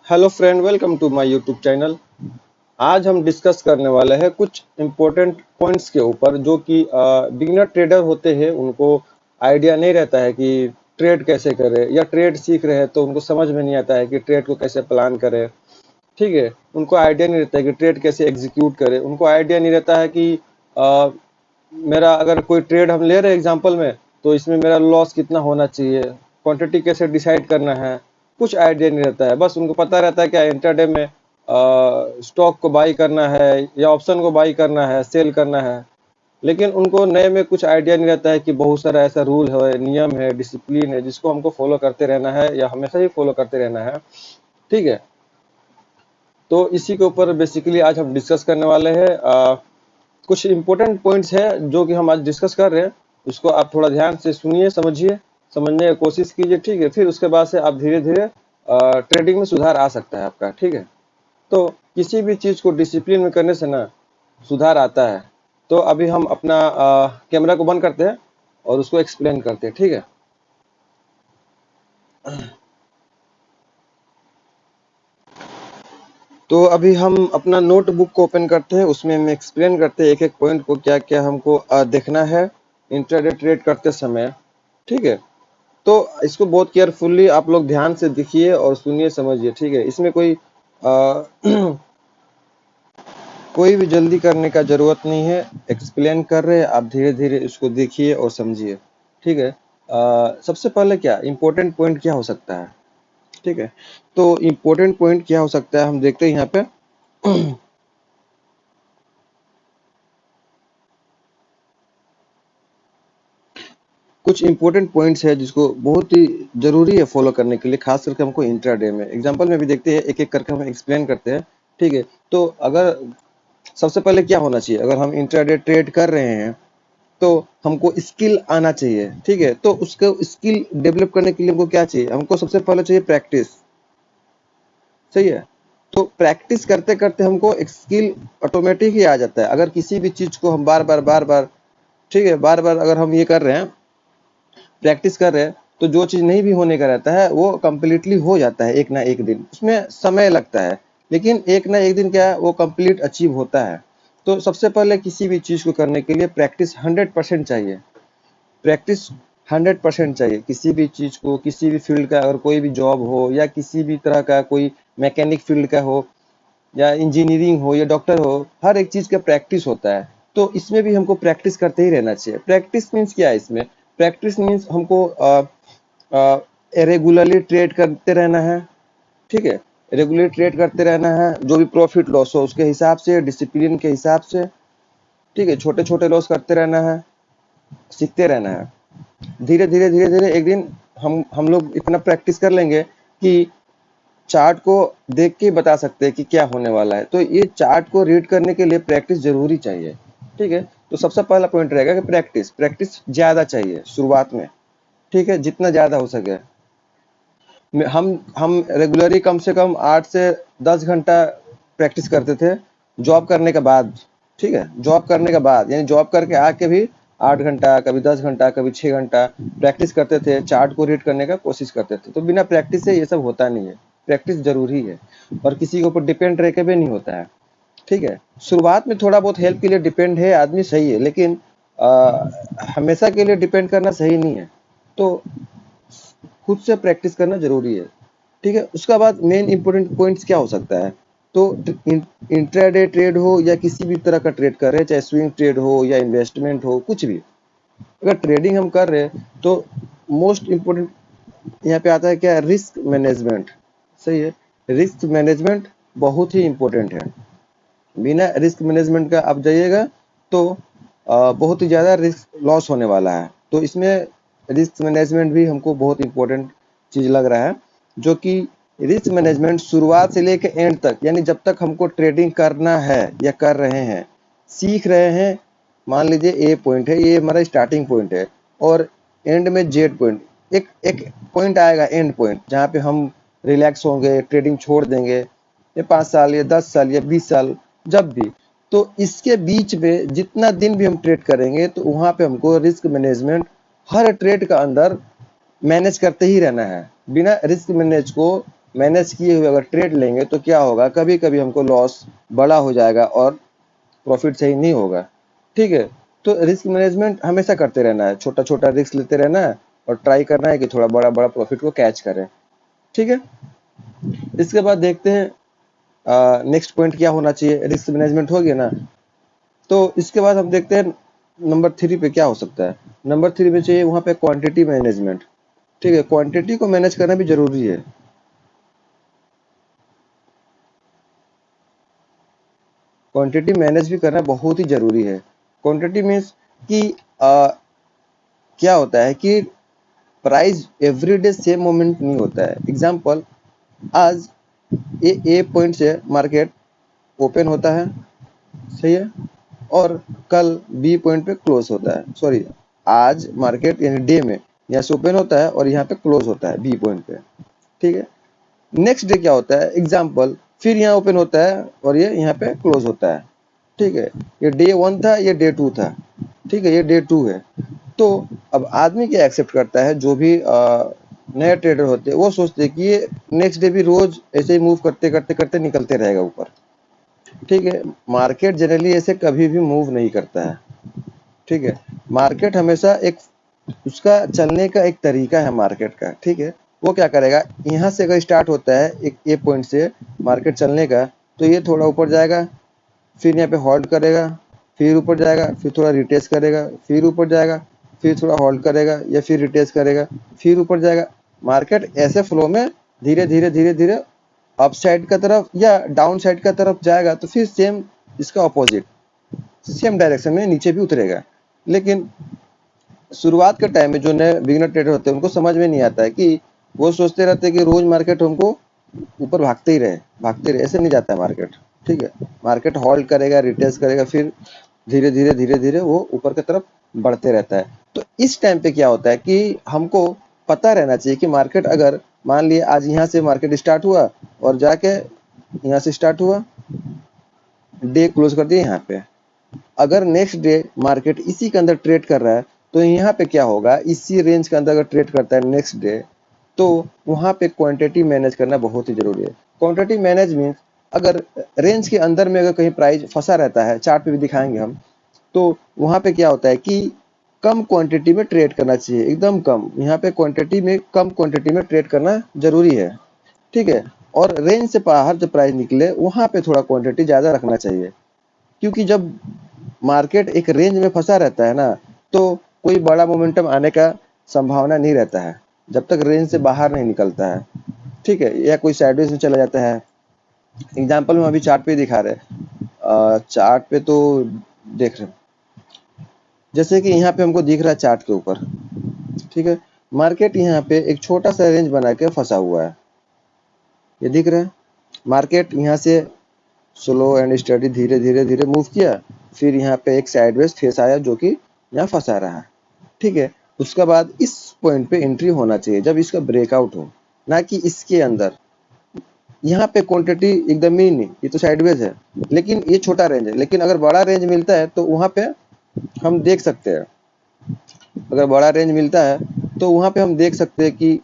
Hello friend, welcome to my YouTube channel. आज हम discuss करने वाले हैं कुछ इम्पोर्टेंट पॉइंट्स के ऊपर जो कि बिगिनर ट्रेडर होते हैं, उनको आइडिया नहीं रहता है कि ट्रेड कैसे करें, या ट्रेड सीख रहे हैं तो उनको समझ में नहीं आता है कि ट्रेड को कैसे प्लान करें। ठीक है, उनको आइडिया नहीं रहता है कि ट्रेड कैसे एग्जीक्यूट करें, उनको आइडिया नहीं रहता है कि अ, मेरा अगर कोई ट्रेड हम ले रहे हैं एग्जांपल में, तो इसमें मेरा लॉस कितना होना चाहिए, क्वांटिटी कैसे डिसाइड करना है, कुछ आइडिया नहीं रहता है। बस उनको पता रहता है कि इंट्राडे में स्टॉक को बाई करना है या ऑप्शन को बाई करना है, सेल करना है। लेकिन उनको नए में कुछ आइडिया नहीं रहता है कि बहुत सारा ऐसा रूल है, नियम है, डिसिप्लिन है, जिसको हमको फॉलो करते रहना है या हमेशा ही फॉलो करते रहना है। ठीक है, तो इसी के ऊपर बेसिकली आज हम डिस्कस करने वाले हैं। कुछ इंपॉर्टेंट पॉइंट्स है जो कि हम आज डिस्कस कर रहे हैं, उसको आप थोड़ा ध्यान से सुनिए, समझिए, समझने की कोशिश कीजिए। ठीक है, फिर उसके बाद से आप धीरे धीरे ट्रेडिंग में सुधार आ सकता है आपका। ठीक है, तो किसी भी चीज को डिसिप्लिन में करने से ना सुधार आता है। तो अभी हम अपना कैमरा को बंद करते हैं और उसको एक्सप्लेन करते हैं। ठीक है, तो अभी हम अपना नोटबुक को ओपन करते हैं, उसमें हम एक्सप्लेन करते हैं एक एक पॉइंट को, क्या क्या हमको देखना है इंट्राडे ट्रेड करते समय। ठीक है, तो इसको बहुत केयरफुली आप लोग ध्यान से देखिए और सुनिए, समझिए। ठीक है, इसमें कोई कोई भी जल्दी करने का जरूरत नहीं है। एक्सप्लेन कर रहे हैं, आप धीरे धीरे इसको देखिए और समझिए। ठीक है, सबसे पहले क्या इम्पोर्टेंट पॉइंट क्या हो सकता है। ठीक है, तो इम्पोर्टेंट पॉइंट क्या हो सकता है हम देखते हैं यहाँ पे। कुछ इंपॉर्टेंट पॉइंट्स है जिसको बहुत ही जरूरी है फॉलो करने के लिए, खास करके हमको इंट्राडे में। एग्जांपल में भी देखते हैं, एक एक करके हम एक्सप्लेन करते हैं। ठीक है, तो अगर सबसे पहले क्या होना चाहिए, अगर हम इंट्राडे ट्रेड कर रहे हैं तो हमको स्किल आना चाहिए। ठीक है, तो उसको स्किल डेवलप करने के लिए हमको क्या चाहिए, हमको सबसे पहले चाहिए प्रैक्टिस। सही है, तो प्रैक्टिस करते करते हमको एक स्किल ऑटोमेटिक ही आ जाता है। अगर किसी भी चीज को हम बार बार, ठीक है, बार बार अगर हम ये कर रहे हैं, प्रैक्टिस कर रहे हैं, तो जो चीज नहीं भी होने का रहता है वो कंप्लीटली हो जाता है एक ना एक दिन। उसमें समय लगता है, लेकिन एक ना एक दिन क्या है, वो कंप्लीट अचीव होता है। तो सबसे पहले किसी भी चीज को करने के लिए प्रैक्टिस 100% चाहिए। प्रैक्टिस 100% चाहिए किसी भी चीज को, किसी भी फील्ड का, अगर कोई भी जॉब हो या किसी भी तरह का कोई मैकेनिक फील्ड का हो या इंजीनियरिंग हो या डॉक्टर हो, हर एक चीज का प्रैक्टिस होता है। तो इसमें भी हमको प्रैक्टिस करते ही रहना चाहिए। प्रैक्टिस मीन्स क्या है, इसमें प्रैक्टिस मीन्स हमको रेगुलरली ट्रेड करते रहना है। ठीक है, रेगुलरली ट्रेड करते रहना है, जो भी प्रॉफिट लॉस हो उसके हिसाब से, डिसिप्लिन के हिसाब से। ठीक है, छोटे छोटे लॉस करते रहना है, सीखते रहना है। धीरे धीरे एक दिन हम लोग इतना प्रैक्टिस कर लेंगे कि चार्ट को देख के बता सकते हैं कि क्या होने वाला है। तो ये चार्ट को रीड करने के लिए प्रैक्टिस जरूरी चाहिए। ठीक है, तो सबसे पहला पॉइंट रहेगा कि प्रैक्टिस प्रैक्टिस ज्यादा चाहिए शुरुआत में। ठीक है, जितना ज्यादा हो सके। हम रेगुलरली कम से कम 8 से 10 घंटा प्रैक्टिस करते थे जॉब करने के बाद। ठीक है, जॉब करने के बाद यानी जॉब करके आके भी 8 घंटा, कभी 10 घंटा, कभी 6 घंटा प्रैक्टिस करते थे, चार्ट को रीड करने का कोशिश करते थे। तो बिना प्रैक्टिस से ये सब होता नहीं है, प्रैक्टिस जरूरी है और किसी के ऊपर डिपेंड रह के भी नहीं होता है। ठीक है, शुरुआत में थोड़ा बहुत हेल्प के लिए डिपेंड है आदमी, सही है, लेकिन हमेशा के लिए डिपेंड करना सही नहीं है। तो खुद से प्रैक्टिस करना जरूरी है। ठीक है, उसका बाद मेन इंपॉर्टेंट पॉइंट्स क्या हो सकता है। तो इंट्राडे ट्रेड हो या किसी भी तरह का ट्रेड कर रहे हैं, चाहे स्विंग ट्रेड हो या इन्वेस्टमेंट हो, कुछ भी अगर ट्रेडिंग हम कर रहे हैं, तो मोस्ट इम्पोर्टेंट यहाँ पे आता है क्या, रिस्क मैनेजमेंट। सही है, रिस्क मैनेजमेंट बहुत ही इंपॉर्टेंट है। बिना रिस्क मैनेजमेंट का आप जाइएगा तो बहुत ही ज़्यादा रिस्क लॉस होने वाला है। तो इसमें रिस्क मैनेजमेंट भी हमको बहुत इंपॉर्टेंट चीज़ लग रहा है, जो कि रिस्क मैनेजमेंट शुरुआत से लेकर एंड तक, यानी जब तक हमको ट्रेडिंग करना है या कर रहे हैं, सीख रहे हैं। मान लीजिए ए पॉइंट है, ये हमारा स्टार्टिंग पॉइंट है, और एंड में जेड पॉइंट, एक एक पॉइंट आएगा एंड पॉइंट, जहाँ पे हम रिलैक्स होंगे, ट्रेडिंग छोड़ देंगे, ये 5 साल या 10 साल या 20 साल, जब भी। तो इसके बीच में जितना दिन भी हम ट्रेड करेंगे, तो वहां पे हमको रिस्क मैनेजमेंट हर ट्रेड का अंदर मैनेज करते ही रहना है। बिना रिस्क मैनेज को मैनेज किए हुए अगर ट्रेड लेंगे तो क्या होगा, कभी कभी हमको लॉस बड़ा हो जाएगा और प्रॉफिट सही नहीं होगा। ठीक है, तो रिस्क मैनेजमेंट हमेशा करते रहना है, छोटा छोटा रिस्क लेते रहना है और ट्राई करना है कि थोड़ा बड़ा बड़ा प्रॉफिट को कैच करें। ठीक है, इसके बाद देखते हैं नेक्स्ट पॉइंट क्या होना चाहिए। रिस्क मैनेजमेंट हो गया ना, तो इसके बाद हम देखते हैं नंबर 3 पे क्या हो सकता है। नंबर 3 में चाहिए वहाँ पे क्वांटिटी मैनेजमेंट। ठीक है, क्वांटिटी को मैनेज करना भी जरूरी है। क्वांटिटी मैनेज भी करना बहुत ही जरूरी है। क्वांटिटी मीन्स कि क्या होता है कि प्राइस एवरीडे सेम मोमेंट नहीं होता है। एग्जांपल, आज ए पॉइंट से मार्केट ओपन होता है, सही है, और कल बी पॉइंट पे क्लोज होता है। सॉरी, आज मार्केट यानी डे में यहाँ से ओपन होता है और यहाँ पे क्लोज होता है बी पॉइंट पे। ठीक है, नेक्स्ट डे क्या होता है, एग्जाम्पल, फिर यहाँ ओपन होता है और ये यहाँ पे क्लोज होता है। ठीक है, ये डे 1 था, ये डे 2 था। ठीक है, ये डे 2 है। तो अब आदमी क्या एक्सेप्ट करता है, जो भी नए ट्रेडर होते हैं वो सोचते हैं कि ये नेक्स्ट डे भी रोज ऐसे ही मूव करते करते करते निकलते रहेगा ऊपर। ठीक है, मार्केट जनरली ऐसे कभी भी मूव नहीं करता है। ठीक है, मार्केट हमेशा एक उसका चलने का एक तरीका है मार्केट का। ठीक है, वो क्या करेगा, यहाँ से अगर स्टार्ट होता है एक ए पॉइंट से मार्केट चलने का, तो ये थोड़ा ऊपर जाएगा, फिर यहाँ पे होल्ड करेगा, फिर ऊपर जाएगा, फिर थोड़ा रिटेस्ट करेगा, फिर ऊपर जाएगा, फिर थोड़ा होल्ड करेगा या फिर रिटेस्ट करेगा, फिर ऊपर जाएगा। मार्केट ऐसे फ्लो में धीरे धीरे धीरे धीरे अप साइड का तरफ या डाउन साइड का तरफ जाएगा, तो फिर सेम इसका ऑपोजिट सेम डायरेक्शन में नीचे भी उतरेगा। लेकिन शुरुआत के टाइम में जो नए बिगिनर ट्रेडर होते हैं उनको समझ में नहीं आता है कि वो सोचते रहते हैं कि रोज मार्केट हमको ऊपर भागते ही रहे, ऐसे नहीं जाता है मार्केट। ठीक है, मार्केट होल्ड करेगा, रिटेस्ट करेगा, फिर धीरे धीरे वो ऊपर की तरफ बढ़ते रहता है। तो इस टाइम पे क्या होता है कि हमको पता रहना चाहिए कि मार्केट अगर मान लिया आज यहाँ से मार्केट स्टार्ट हुआ और जाके यहाँ से स्टार्ट हुआ, डे क्लोज कर दिया यहाँ पे, अगर नेक्स्ट डे मार्केट इसी के अंदर ट्रेड कर रहा है तो यहाँ पे क्या होगा, इसी रेंज के अंदर अगर ट्रेड करता है नेक्स्ट डे, तो वहां पे क्वांटिटी मैनेज करना बहुत ही जरूरी है। क्वांटिटी मैनेज मीन्स अगर रेंज के अंदर में अगर कहीं प्राइस फंसा रहता है, चार्ट पे भी दिखाएंगे हम, तो वहां पे क्या होता है कि कम क्वांटिटी में ट्रेड करना चाहिए, एकदम कम। यहाँ पे क्वांटिटी में कम क्वांटिटी में ट्रेड करना जरूरी है। ठीक है, और रेंज से बाहर जब प्राइस निकले वहां पे थोड़ा क्वांटिटी ज्यादा रखना चाहिए, क्योंकि जब मार्केट एक रेंज में फंसा रहता है ना, तो कोई बड़ा मोमेंटम आने का संभावना नहीं रहता है जब तक रेंज से बाहर नहीं निकलता है। ठीक है, या कोई साइडवेज में चला जाता है। एग्जांपल में अभी चार्ट पे दिखा रहे हैं, चार्ट पे तो देख रहे हैं, जैसे कि यहाँ पे हमको दिख रहा है चार्ट के ऊपर। ठीक है, मार्केट यहाँ पे एक छोटा सा रेंज बना के फंसा हुआ है, ये दिख रहा है। मार्केट यहाँ से स्लो एंड स्टडी धीरे धीरे धीरे मूव किया, फिर यहाँ पे एक साइडवेज फेस आया जो कि यहाँ फंसा रहा है। ठीक है, उसके बाद इस पॉइंट पे एंट्री होना चाहिए जब इसका ब्रेकआउट हो, ना कि इसके अंदर। यहाँ पे क्वांटिटी एकदम ही नहीं, ये तो साइडवेज है लेकिन ये छोटा रेंज है। लेकिन अगर बड़ा रेंज मिलता है तो वहां पे हम देख सकते हैं, अगर बड़ा रेंज मिलता है तो वहां पे हम देख सकते हैं कि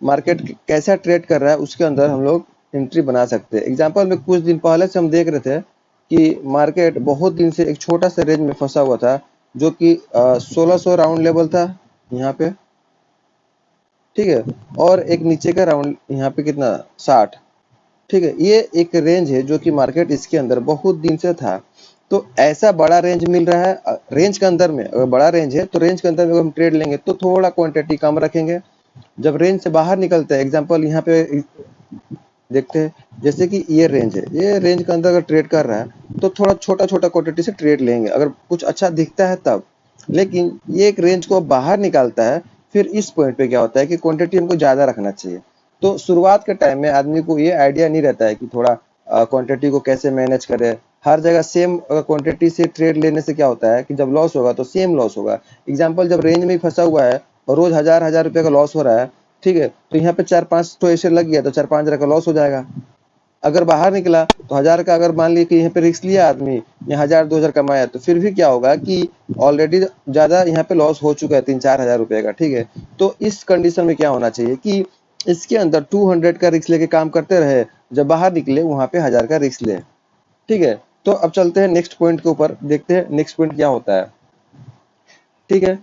मार्केट कैसा ट्रेड कर रहा है, उसके अंदर हम लोग एंट्री बना सकते हैं। एग्जांपल में कुछ दिन पहले से हम देख रहे थे कि मार्केट बहुत दिन से एक छोटा सा रेंज में फंसा हुआ था, जो कि 1600 राउंड लेवल था यहाँ पे। ठीक है, और एक नीचे का राउंड यहाँ पे कितना 60। ठीक है, ये एक रेंज है जो कि मार्केट इसके अंदर बहुत दिन से था। तो ऐसा बड़ा रेंज मिल रहा है, रेंज के अंदर में अगर बड़ा रेंज है तो रेंज के अंदर में अगर हम ट्रेड लेंगे तो थोड़ा क्वांटिटी कम रखेंगे। जब रेंज से बाहर निकलता है, एग्जांपल यहाँ पे देखते हैं, जैसे कि ये रेंज है, ये रेंज के अंदर अगर ट्रेड कर रहा है तो थोड़ा छोटा छोटा क्वांटिटी से ट्रेड लेंगे अगर कुछ अच्छा दिखता है तब। लेकिन ये एक रेंज को बाहर निकालता है, फिर इस पॉइंट पे क्या होता है कि क्वांटिटी हमको ज्यादा रखना चाहिए। तो शुरुआत के टाइम में आदमी को ये आइडिया नहीं रहता है कि थोड़ा क्वांटिटी को कैसे मैनेज करे। हर जगह सेम क्वांटिटी से ट्रेड लेने से क्या होता है कि जब लॉस होगा तो सेम लॉस होगा। एग्जांपल, जब रेंज में फंसा हुआ है और रोज हजार हजार रुपए का लॉस हो रहा है, ठीक है, तो यहाँ पे 4-5 तो ऐसे लग गया तो 4-5 हजार का लॉस हो जाएगा। अगर बाहर निकला तो हजार का, अगर मान लिया कि यहाँ पे रिस्क लिया आदमी, यहाँ 1000-2000 कमाया, तो फिर भी क्या होगा कि ऑलरेडी ज्यादा यहाँ पे लॉस हो चुका है 3-4 हजार रुपए का। ठीक है, तो इस कंडीशन में क्या होना चाहिए कि इसके अंदर 200 का रिस्क लेके काम करते रहे, जब बाहर निकले वहां पे 1000 का रिस्क ले। ठीक है, तो अब चलते हैं नेक्स्ट पॉइंट के ऊपर, देखते हैं नेक्स्ट पॉइंट क्या होता है। ठीक है,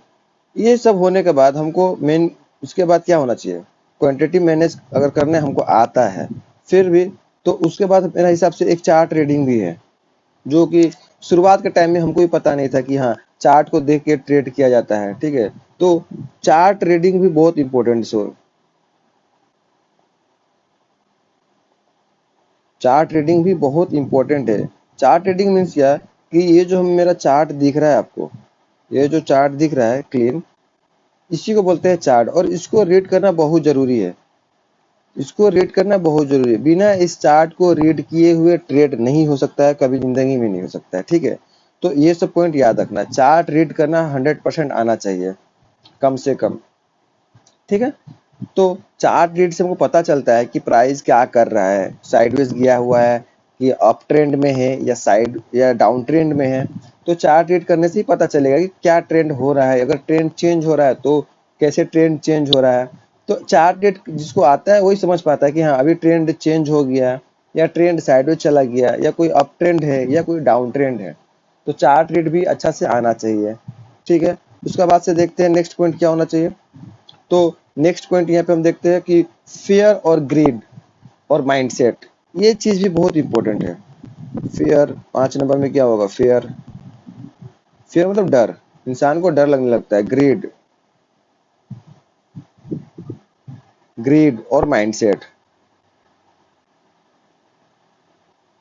ये सब होने के बाद हमको मेन उसके बाद क्या होना चाहिए, क्वांटिटी मैनेज अगर करने हमको आता है फिर भी, तो उसके बाद मेरे हिसाब से एक चार्ट रीडिंग भी है, जो कि शुरुआत के टाइम में हमको भी पता नहीं था कि हाँ चार्ट को देख के ट्रेड किया जाता है। ठीक है, तो चार्ट रीडिंग भी बहुत इंपॉर्टेंट है। चार्ट रीडिंग भी बहुत इंपॉर्टेंट है। चार्ट रीडिंग मीन्स क्या, कि ये जो हम मेरा चार्ट दिख रहा है आपको, ये जो चार्ट दिख रहा है क्लीन, इसी को बोलते हैं चार्ट, और इसको रीड करना बहुत जरूरी है। इसको रीड करना बहुत जरूरी है, बिना इस चार्ट को रीड किए हुए ट्रेड नहीं हो सकता है, कभी जिंदगी में नहीं हो सकता है। ठीक है, तो ये सब पॉइंट याद रखना, चार्ट रीड करना 100% आना चाहिए कम से कम। ठीक है, तो चार्ट रीड से हमको पता चलता है कि प्राइस क्या कर रहा है, साइडवेज गया हुआ है, कि अप ट्रेंड में है या साइड या डाउन ट्रेंड में है। तो चार्ट रीड करने से ही पता चलेगा कि क्या ट्रेंड हो रहा है, अगर ट्रेंड चेंज हो रहा है तो कैसे ट्रेंड चेंज हो रहा है। तो चार्ट रीड जिसको आता है वही समझ पाता है कि हाँ अभी ट्रेंड चेंज हो गया, या ट्रेंड साइडवेज चला गया, या कोई अप ट्रेंड है या कोई डाउन ट्रेंड है। तो चार्ट रीड भी अच्छा से आना चाहिए। ठीक है, उसके बाद से देखते हैं नेक्स्ट पॉइंट क्या होना चाहिए। तो नेक्स्ट पॉइंट यहाँ पे हम देखते हैं कि फियर और ग्रीड और माइंडसेट, ये चीज भी बहुत इंपॉर्टेंट है। फियर 5 नंबर में क्या होगा, फियर, फियर मतलब डर, इंसान को डर लगने लगता है। ग्रीड, ग्रीड और mindset,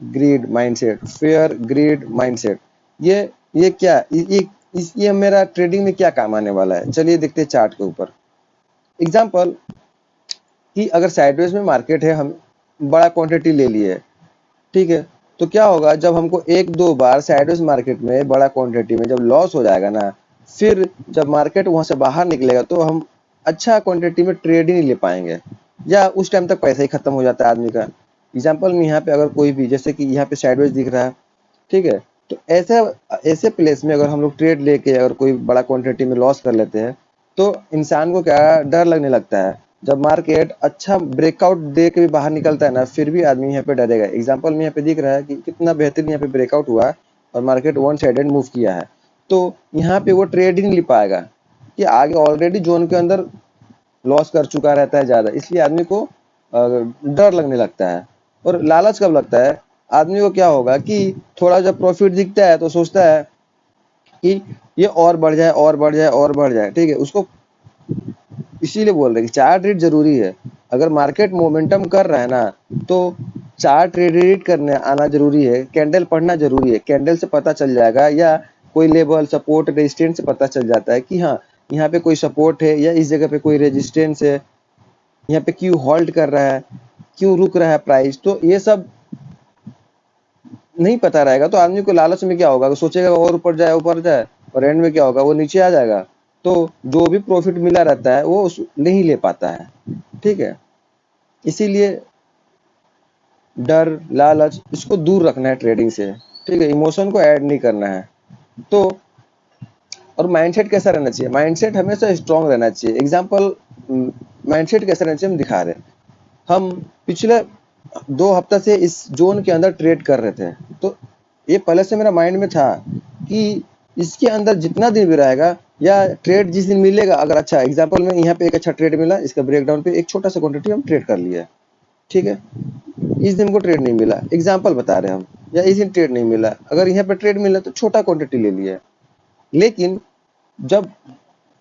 greed mindset, fear greed mindset, ये क्या ये मेरा ट्रेडिंग में क्या काम आने वाला है, चलिए देखते हैं चार्ट के ऊपर। एग्जाम्पल, कि अगर साइडवेज में मार्केट है, हम बड़ा क्वांटिटी ले लिए, ठीक है, तो क्या होगा जब हमको एक दो बार साइडवेज मार्केट में बड़ा क्वांटिटी में जब लॉस हो जाएगा ना, फिर जब मार्केट वहां से बाहर निकलेगा तो हम अच्छा क्वांटिटी में ट्रेड ही नहीं ले पाएंगे, या उस टाइम तक पैसा ही खत्म हो जाता है आदमी का। एग्जाम्पल में यहाँ पे अगर कोई भी, जैसे कि यहाँ पे साइडवेज दिख रहा है, ठीक है, तो ऐसे ऐसे प्लेस में अगर हम लोग ट्रेड लेके अगर कोई बड़ा क्वांटिटी में लॉस कर लेते हैं, तो इंसान को क्या डर लगने लगता है। जब मार्केट अच्छा ब्रेकआउट दे के भी बाहर निकलता है ना, फिर भी आदमी यहाँ पे डरेगा। एग्जांपल में यहाँ पे दिख रहा है कि कितना बेहतरीन यहाँ पे ब्रेकआउट हुआ और मार्केट वन साइडेड मूव किया है, तो यहाँ पे वो ट्रेड ही नहीं ले पाएगा, कि आगे ऑलरेडी जोन के अंदर लॉस कर चुका रहता है ज्यादा, इसलिए आदमी को डर लगने लगता है। और लालच कब लगता है आदमी को, क्या होगा कि थोड़ा जब प्रॉफिट दिखता है तो सोचता है कि ये और बढ़ जाए और बढ़ जाए और बढ़ जाए। ठीक है, उसको इसीलिए बोल रहे हैं कि चार्ट रीड जरूरी है। अगर मार्केट मोमेंटम कर रहा है ना, तो चार्ट रीड करने आना जरूरी है, कैंडल पढ़ना जरूरी है। कैंडल से पता चल जाएगा, या कोई लेवल सपोर्ट रेजिस्टेंस से पता चल जाता है कि हाँ यहाँ पे कोई सपोर्ट है, या इस जगह पे कोई रेजिस्टेंस है, यहाँ पे क्यों होल्ड कर रहा है, क्यों रुक रहा है प्राइस। तो ये सब नहीं पता रहेगा तो आदमी को लालच में क्या होगा, सोचेगा और ऊपर जाए, और एंड में क्या होगा, वो नीचे आ जाएगा। तो जो भी प्रॉफिट मिला रहता है वो नहीं ले पाता है। ठीक है, इसीलिए डर लालच इसको दूर रखना है ट्रेडिंग से। ठीक है, इमोशन को ऐड नहीं करना है। तो और माइंडसेट कैसा रहना चाहिए, माइंडसेट हमेशा स्ट्रांग रहना चाहिए। एग्जांपल, माइंडसेट कैसा रहना चाहिए हम दिखा रहे हैं। हम पिछले 2 हफ्ता से इस जोन के अंदर ट्रेड कर रहे थे, तो ये पहले से मेरा माइंड में था कि इसके अंदर जितना दिन भी रहेगा, या ट्रेड जिस दिन मिलेगा, अगर अच्छा एग्जांपल में यहाँ पे एक अच्छा ट्रेड मिला, इसका ब्रेकडाउन पे एक छोटा सा क्वांटिटी हम ट्रेड कर लिया, ठीक है, इस दिन को ट्रेड नहीं मिला, एग्जांपल बता रहे हैं हम, या इस दिन ट्रेड नहीं मिला, अगर यहाँ पे ट्रेड मिला तो छोटा क्वांटिटी ले लिया। लेकिन जब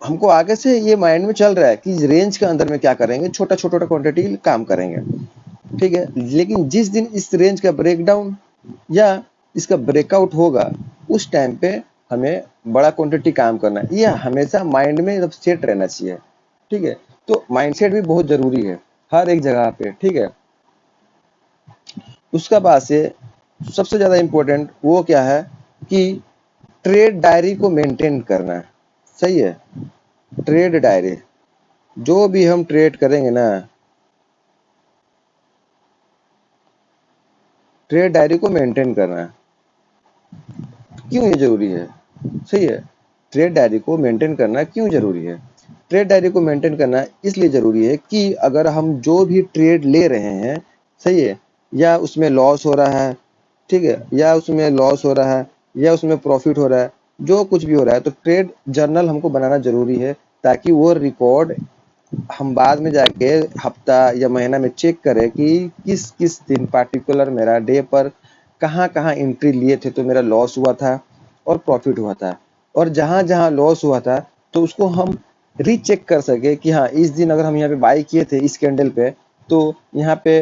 हमको आगे से ये माइंड में चल रहा है कि रेंज के अंदर में क्या करेंगे, छोटा छोटा क्वांटिटी काम करेंगे, ठीक है, लेकिन जिस दिन इस रेंज का ब्रेकडाउन या इसका ब्रेकआउट होगा, उस टाइम पे हमें बड़ा क्वांटिटी काम करना है। ये हमेशा माइंड में जब सेट रहना चाहिए। ठीक है, तो माइंडसेट भी बहुत जरूरी है हर एक जगह पे। ठीक है, उसका बाद से सबसे ज्यादा इंपॉर्टेंट वो क्या है कि ट्रेड डायरी को मेंटेन करना। सही है, ट्रेड डायरी, जो भी हम ट्रेड करेंगे ना, ट्रेड डायरी को मेंटेन करना है। क्यों ये जरूरी है, सही है, ट्रेड डायरी को मेंटेन करना क्यों जरूरी है, ट्रेड डायरी को मेंटेन करना इसलिए जरूरी है कि अगर हम जो भी ट्रेड ले रहे हैं, सही है, या उसमें लॉस हो रहा है, ठीक है, या उसमें लॉस हो रहा है या उसमें प्रॉफिट हो रहा है, जो कुछ भी हो रहा है, तो ट्रेड जर्नल हमको बनाना जरूरी है, ताकि वो रिकॉर्ड हम बाद में जाके हफ्ता या महीना में चेक करें कि किस किस दिन पार्टिकुलर मेरा डे पर कहाँ कहाँ एंट्री लिए थे तो मेरा लॉस हुआ था और प्रॉफिट हुआ था, और जहाँ जहाँ लॉस हुआ था तो उसको हम रीचेक कर सके कि हाँ, इस दिन अगर हम यहाँ पे बाई किए थे इस कैंडल पे, तो यहाँ पे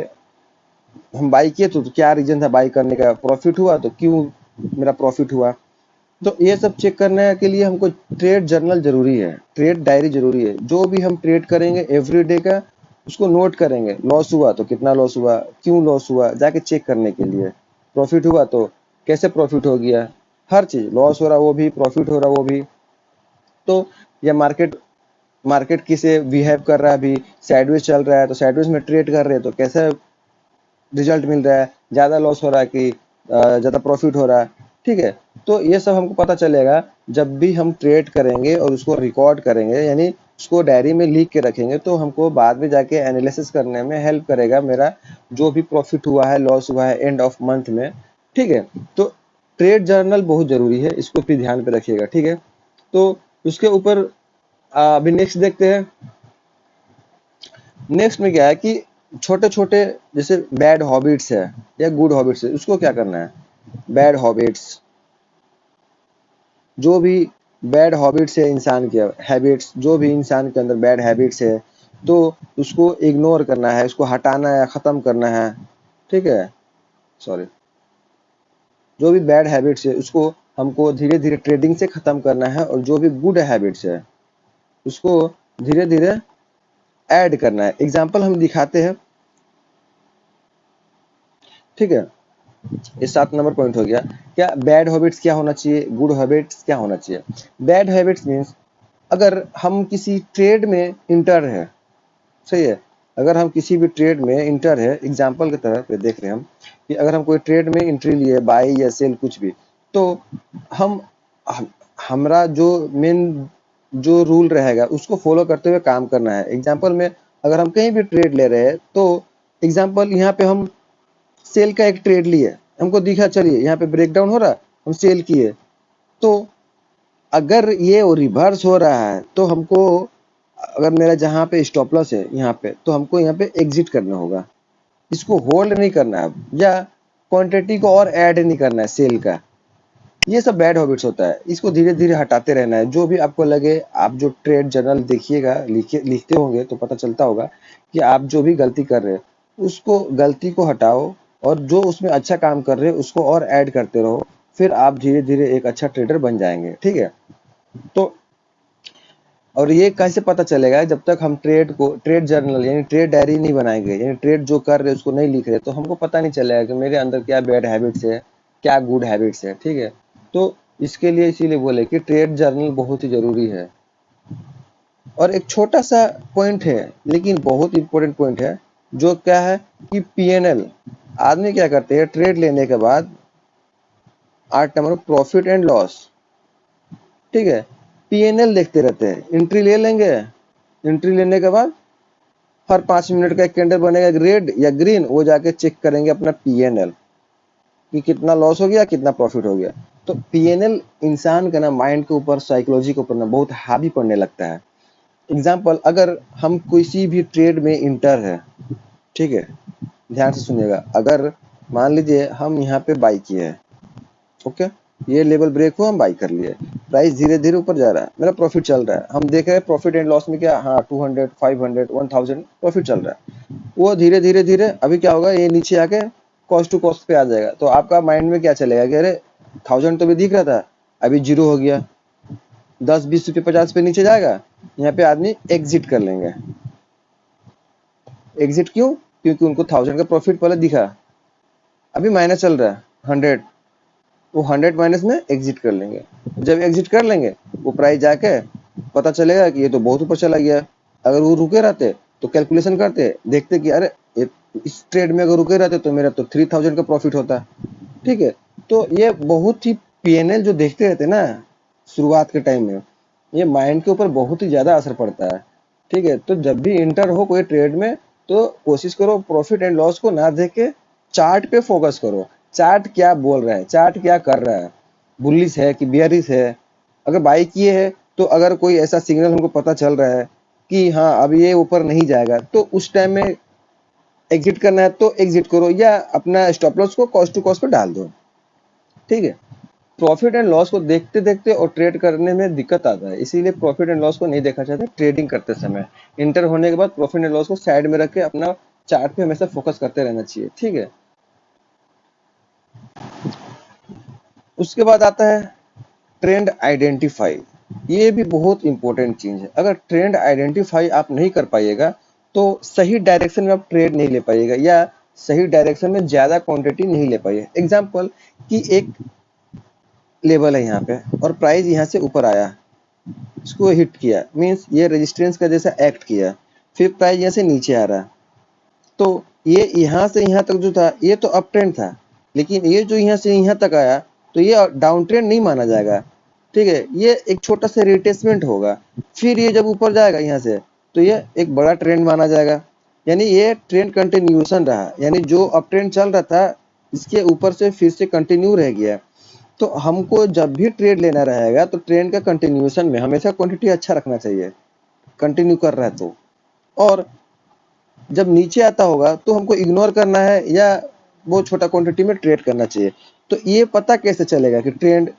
हम बाई किए तो क्या रीजन था बाई करने का, प्रॉफिट हुआ तो क्यों मेरा प्रॉफिट हुआ। तो ये सब चेक करने के लिए हमको ट्रेड जर्नल जरूरी है, ट्रेड डायरी जरूरी है। जो भी हम ट्रेड करेंगे एवरी डे का उसको नोट करेंगे, लॉस हुआ तो कितना लॉस हुआ, क्यों लॉस हुआ, जाके चेक करने के लिए, प्रॉफिट हुआ तो कैसे प्रॉफिट हो गया, हर चीज, लॉस हो रहा वो भी, प्रॉफिट हो रहा वो भी। तो या मार्केट मार्केट किसे बिहेव कर रहा है, अभी साइडवेज चल रहा है तो साइडवेज में ट्रेड कर रहे हैं तो कैसे रिजल्ट मिल रहा है, ज़्यादा लॉस हो रहा है कि ज़्यादा प्रॉफिट हो रहा है, ठीक है। तो ये सब हमको पता चलेगा जब भी हम ट्रेड करेंगे और उसको रिकॉर्ड करेंगे, यानी उसको डायरी में लिख के रखेंगे, तो हमको बाद में जाके एनालिसिस करने में हेल्प करेगा, मेरा जो भी प्रॉफिट हुआ है लॉस हुआ है एंड ऑफ मंथ में, ठीक है। तो ट्रेड जर्नल बहुत ज़रूरी है, इसको भी ध्यान पे रखिएगा, ठीक है। तो उसके ऊपर अभी नेक्स्ट देखते हैं। नेक्स्ट में क्या है कि छोटे छोटे जैसे बैड हॉबिट्स है या गुड हॉबिट्स है, उसको क्या करना है। बैड हॉबिट्स, जो भी बैड हॉबिट्स है इंसान के, हैबिट्स, जो भी इंसान के अंदर बैड हैबिट्स है तो उसको इग्नोर करना है, उसको हटाना है, खत्म करना है, ठीक है। सॉरी, जो भी बैड हैबिट्स है उसको हमको धीरे धीरे ट्रेडिंग से खत्म करना है, और जो भी गुड हैबिट्स है उसको धीरे धीरे ऐड करना है। एग्जाम्पल हम दिखाते हैं, ठीक है। ये 7 नंबर पॉइंट हो गया। क्या बैड हैबिट्स क्या होना चाहिए, गुड हैबिट्स क्या होना चाहिए। बैड हैबिट्स मीन्स अगर हम किसी ट्रेड में इंटर है, सही है, अगर हम किसी भी ट्रेड में इंटर है, एग्जाम्पल की तरह पे देख रहे हैं हम कि अगर हम कोई ट्रेड में एंट्री लिए, बाई या सेल कुछ भी, तो हम हमारा जो मेन जो रूल रहेगा उसको फॉलो करते हुए काम करना है। एग्जाम्पल में अगर हम कहीं भी ट्रेड ले रहे हैं तो एग्जाम्पल यहाँ पे हम सेल का एक ट्रेड लिए, हमको दिखा चलिए यहाँ पे ब्रेकडाउन हो रहा, हम सेल किए, तो अगर ये रिवर्स हो रहा है तो हमको, अगर मेरा जहाँ पे स्टॉप लॉस है यहाँ पे, तो हमको यहाँ पे एग्जिट करना होगा, इसको होल्ड नहीं करना है, या क्वांटिटी को और ऐड नहीं करना है सेल का। ये सब बैड हैबिट्स होता है, इसको धीरे धीरे हटाते रहना है। जो भी आपको लगे, आप जो ट्रेड जर्नल देखिएगा, लिखते होंगे तो पता चलता होगा कि आप जो भी गलती कर रहे हैं उसको, गलती को हटाओ, और जो उसमें अच्छा काम कर रहे हैं उसको और ऐड करते रहो, फिर आप धीरे धीरे एक अच्छा ट्रेडर बन जाएंगे, ठीक है। तो और ये कैसे पता चलेगा, जब तक हम ट्रेड जर्नल यानी ट्रेड डायरी नहीं बनाएंगे, यानी ट्रेड जो कर रहे हैं उसको नहीं लिख रहे, तो हमको पता नहीं चलेगा कि मेरे अंदर क्या बैड हैबिट्स है, क्या गुड हैबिट्स है, ठीक है। तो इसके लिए इसीलिए बोले कि ट्रेड जर्नल बहुत ही जरूरी है। और एक छोटा सा पॉइंट है लेकिन बहुत इंपॉर्टेंट पॉइंट है, जो क्या है कि पीएनएल। आदमी क्या करते हैं ट्रेड लेने के बाद, 8 नंबर प्रॉफिट एंड लॉस, ठीक है, पीएनएल देखते रहते हैं। एंट्री ले लेंगे, एंट्री लेने के बाद हर 5 मिनट का एक कैंडल बनेगा रेड या ग्रीन, वो जाके चेक करेंगे अपना पीएनएल कि कितना लॉस हो गया, कितना प्रॉफिट हो गया। तो पीएनएल इंसान का ना माइंड के ऊपर, साइकोलॉजी के ऊपर ना बहुत हावी पड़ने लगता है। एग्जाम्पल, अगर हम किसी भी ट्रेड में इंटर है, ठीक है, ध्यान से सुनिएगा, अगर मान लीजिए हम यहाँ पे बाई किए हैं, ओके, ये लेवल ब्रेक हुआ, हम बाई कर लिए, प्राइस धीरे धीरे ऊपर जा रहा है, मेरा प्रॉफिट चल रहा है, हम देख रहे हैं प्रॉफिट एंड लॉस में क्या, हाँ 200, 500, 1000 प्रॉफिट चल रहा है। वो धीरे धीरे धीरे अभी क्या होगा, ये नीचे आके कॉस्ट टू कॉस्ट पे आ जाएगा, तो आपका माइंड में क्या चलेगा कि अरे 1000 तो भी दिख रहा था, अभी 0 हो गया, 10, 20 रुपये, 50 पे नीचे जाएगा, यहाँ पे आदमी एग्जिट कर लेंगे। एग्जिट क्यों, क्योंकि उनको 1000 का प्रॉफिट पहले दिखा, अभी माइनस चल रहा है 100, वो 100 माइनस में एग्जिट कर लेंगे। जब एग्जिट कर लेंगे, वो प्राइस जाके पता चलेगा कि ये तो बहुत ऊपर चला गया। अगर वो रुके रहते तो कैलकुलेशन करते, देखते कि अरे इस ट्रेड में अगर रुके रहते तो मेरा तो 3000 का प्रॉफिट होता, ठीक है। तो ये बहुत ही पीएनएल जो देखते रहते ना शुरुआत के टाइम में, ये माइंड के ऊपर बहुत ही ज्यादा असर पड़ता है। ठीक है, तो जब भी इंटर हो कोई ट्रेड में तो कोशिश करो प्रॉफिट एंड लॉस को ना देख के चार्ट पे फोकस करो। चार्ट क्या बोल रहा है, चार्ट क्या कर रहा है, बुलिश है कि बियरिश है। अगर बाई किए है तो अगर कोई ऐसा सिग्नल हमको पता चल रहा है कि हाँ अब ये ऊपर नहीं जाएगा, तो उस टाइम में एग्जिट करना है तो एग्जिट करो, या अपना स्टॉप लॉस को कॉस्ट टू कॉस्ट पे डाल दो। ठीक है, प्रॉफिट एंड लॉस को देखते देखते और ट्रेड करने में दिक्कत आता है, इसीलिए प्रॉफिट एंड लॉस को नहीं देखा जाता ट्रेडिंग करते समय। इंटर होने के बाद प्रॉफिट एंड लॉस को साइड में रख के अपना चार्ट पे हमेशा फोकस करते रहना चाहिए। ठीक है, उसके बाद आता है ट्रेंड आइडेंटिफाई। ये भी बहुत इंपॉर्टेंट चीज है। अगर ट्रेंड आइडेंटिफाई आप नहीं कर पाइएगा तो सही डायरेक्शन में आप ट्रेड नहीं ले पाइएगा, या सही डायरेक्शन में ज्यादा क्वांटिटी नहीं ले पाइएगा। एग्जांपल कि एक लेवल है यहाँ पे और प्राइस यहाँ से ऊपर आया, इसको हिट किया, मींस ये रेजिस्टेंस का जैसा एक्ट किया, फिर प्राइस यहाँ से नीचे आ रहा, तो ये यहाँ से यहाँ तक जो था ये तो अप ट्रेंड था, लेकिन ये जो यहाँ से यहाँ तक आया तो ये डाउन ट्रेंड नहीं माना जाएगा। ठीक है, ये एक छोटा सा रिट्रेसमेंट होगा, फिर ये जब ऊपर जाएगा यहाँ से तो ये एक बड़ा ट्रेंड माना जाएगा। यानी ये ट्रेंड कंटिन्यूएशन रहा, यानी जो अप ट्रेंड चल रहा था इसके ऊपर से फिर से कंटिन्यू रह गया। तो हमको जब भी ट्रेड लेना रहेगा तो ट्रेंड का कंटिन्यूएशन में हमेशा क्वांटिटी अच्छा रखना चाहिए, कंटिन्यू कर रहा है तो। और जब नीचे आता होगा तो हमको इग्नोर करना है या बहुत छोटा क्वांटिटी में ट्रेड करना चाहिए। तो ये पता कैसे चलेगा कि ट्रेंड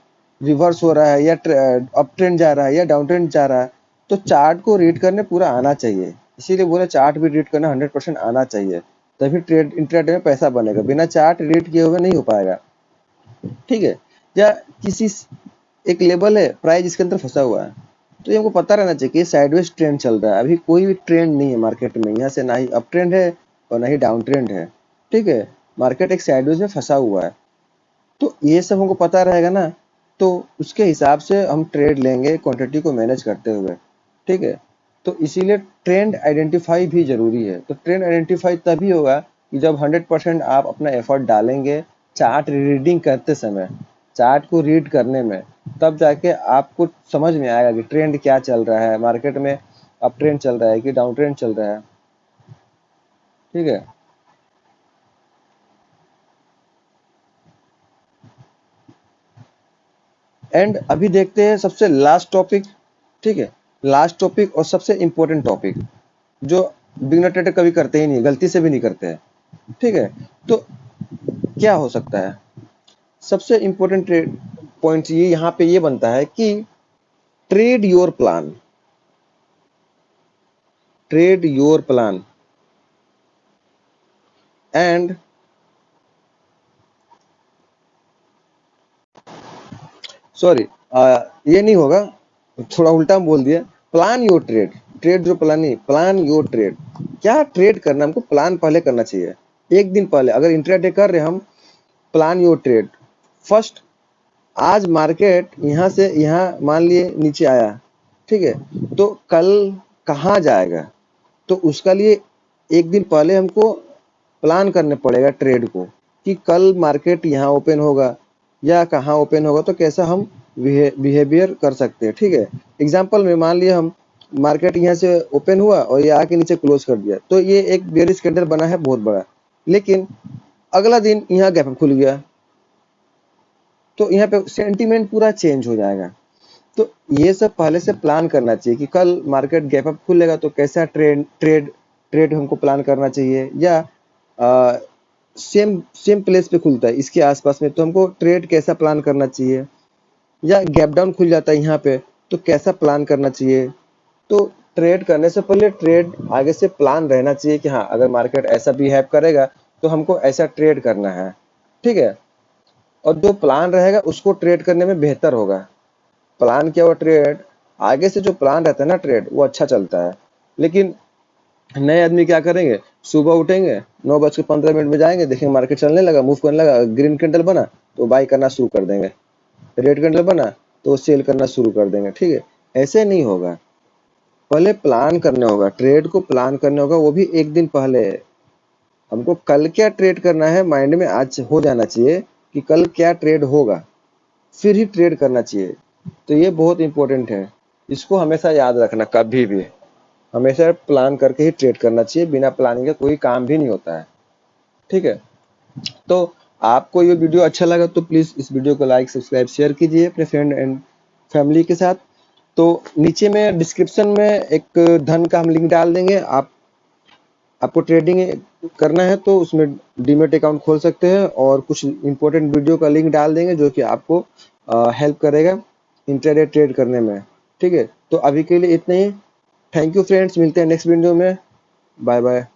रिवर्स हो रहा है या अप ट्रेंड जा रहा है या डाउन ट्रेंड जा रहा है? तो चार्ट को रीड करने पूरा आना चाहिए, इसीलिए बोले चार्ट भी रीड करना 100% आना चाहिए, तभी ट्रेड इंट्राडे में पैसा बनेगा, बिना चार्ट रीड किए हुए नहीं हो पाएगा। ठीक है, या किसी एक लेवल है प्राइस इसके अंदर फंसा हुआ है, तो ये हमको पता रहना चाहिए कि साइडवेज ट्रेंड चल रहा है, अभी कोई भी ट्रेंड नहीं है मार्केट में, यहाँ से ना ही अप ट्रेंड है और ना ही डाउन ट्रेंड है। ठीक है, मार्केट एक साइडवेज में फंसा हुआ है, तो ये सब हमको पता रहेगा ना, तो उसके हिसाब से हम ट्रेड लेंगे क्वांटिटी को मैनेज करते हुए। ठीक है, तो इसीलिए ट्रेंड आइडेंटिफाई भी जरूरी है। तो ट्रेंड आइडेंटिफाई तभी होगा कि जब 100% आप अपना एफर्ट डालेंगे चार्ट रीडिंग करते समय, चार्ट को रीड करने में, तब जाके आपको समझ में आएगा कि ट्रेंड क्या चल रहा है मार्केट में, अप ट्रेंड चल रहा है कि डाउन ट्रेंड चल रहा है। ठीक है, एंड अभी देखते हैं सबसे लास्ट टॉपिक। ठीक है, लास्ट टॉपिक और सबसे इंपॉर्टेंट टॉपिक जो बिगनर ट्रेडर कभी करते ही नहीं, गलती से भी नहीं करते हैं। ठीक है, तो क्या हो सकता है? सबसे इंपॉर्टेंट ट्रेड पॉइंट ये यहाँ पे ये बनता है कि trade your plan, trade your plan and sorry, ये नहीं होगा, थोड़ा उल्टा बोल दिया। प्लान योर ट्रेड, ट्रेड जो प्लान नहीं, प्लान योर ट्रेड। क्या ट्रेड करना हमको प्लान पहले करना चाहिए, एक दिन पहले। अगर इंट्राडे कर रहे हम, प्लान योर ट्रेड फर्स्ट। आज मार्केट यहाँ से यहाँ मान लिए नीचे आया, ठीक है, तो कल कहाँ जाएगा, तो उसका लिए एक दिन पहले हमको प्लान करने पड़ेगा ट्रेड को, कि कल मार्केट यहाँ ओपन होगा या कहाँ ओपन होगा, तो कैसा हम बिहेवियर कर सकते हैं। ठीक है, एग्जांपल में मान लिया हम मार्केट यहाँ से ओपन हुआ और ये आके नीचे क्लोज कर दिया, तो ये एक बेयरिश कैंडल बना है बहुत बड़ा, लेकिन अगला दिन यहाँ गैप अप खुल गया, तो यहाँ पे सेंटीमेंट पूरा चेंज हो जाएगा। तो ये सब पहले से प्लान करना चाहिए कि कल मार्केट गैप अप खुलेगा तो कैसा ट्रेड हमको प्लान करना चाहिए, या सेम सेम प्लेस पे खुलता है इसके आसपास में, तो हमको ट्रेड कैसा प्लान करना चाहिए, या गैप डाउन खुल जाता है यहाँ पे तो कैसा प्लान करना चाहिए। तो ट्रेड करने से पहले ट्रेड आगे से प्लान रहना चाहिए कि हाँ अगर मार्केट ऐसा बिहेव करेगा तो हमको ऐसा ट्रेड करना है। ठीक है, और जो प्लान रहेगा उसको ट्रेड करने में बेहतर होगा। प्लान किया हुआ ट्रेड, आगे से जो प्लान रहता है ना ट्रेड, वो अच्छा चलता है। लेकिन नए आदमी क्या करेंगे, सुबह उठेंगे 9:15 में जाएंगे, देखेंगे मार्केट चलने लगा, मूव करने लगा, ग्रीन कैंडल बना तो बाई करना शुरू कर देंगे, रेड कैंडल बना तो सेल करना शुरू कर देंगे। ठीक है, ऐसे नहीं होगा, पहले प्लान करना होगा, ट्रेड को प्लान करना होगा, वो भी एक दिन पहले। हमको कल क्या ट्रेड करना है माइंड में आज हो जाना चाहिए कि कल क्या ट्रेड होगा, फिर ही ट्रेड करना चाहिए। तो ये बहुत इंपॉर्टेंट है। इसको हमेशा याद रखना, कभी भी हमेशा प्लान करके ही ट्रेड करना चाहिए, बिना प्लानिंग के कोई काम भी नहीं होता है। ठीक है, तो आपको ये वीडियो अच्छा लगा तो प्लीज इस वीडियो को लाइक सब्सक्राइब शेयर कीजिए अपने फ्रेंड एंड फैमिली के साथ। तो नीचे में डिस्क्रिप्शन में एक धन का हम लिंक डाल देंगे, आपको ट्रेडिंग करना है तो उसमें डीमेट अकाउंट खोल सकते हैं, और कुछ इंपॉर्टेंट वीडियो का लिंक डाल देंगे जो कि आपको हेल्प करेगा इंट्राडे ट्रेड करने में। ठीक है, तो अभी के लिए इतना ही। थैंक यू फ्रेंड्स, मिलते हैं नेक्स्ट वीडियो में। Bye bye.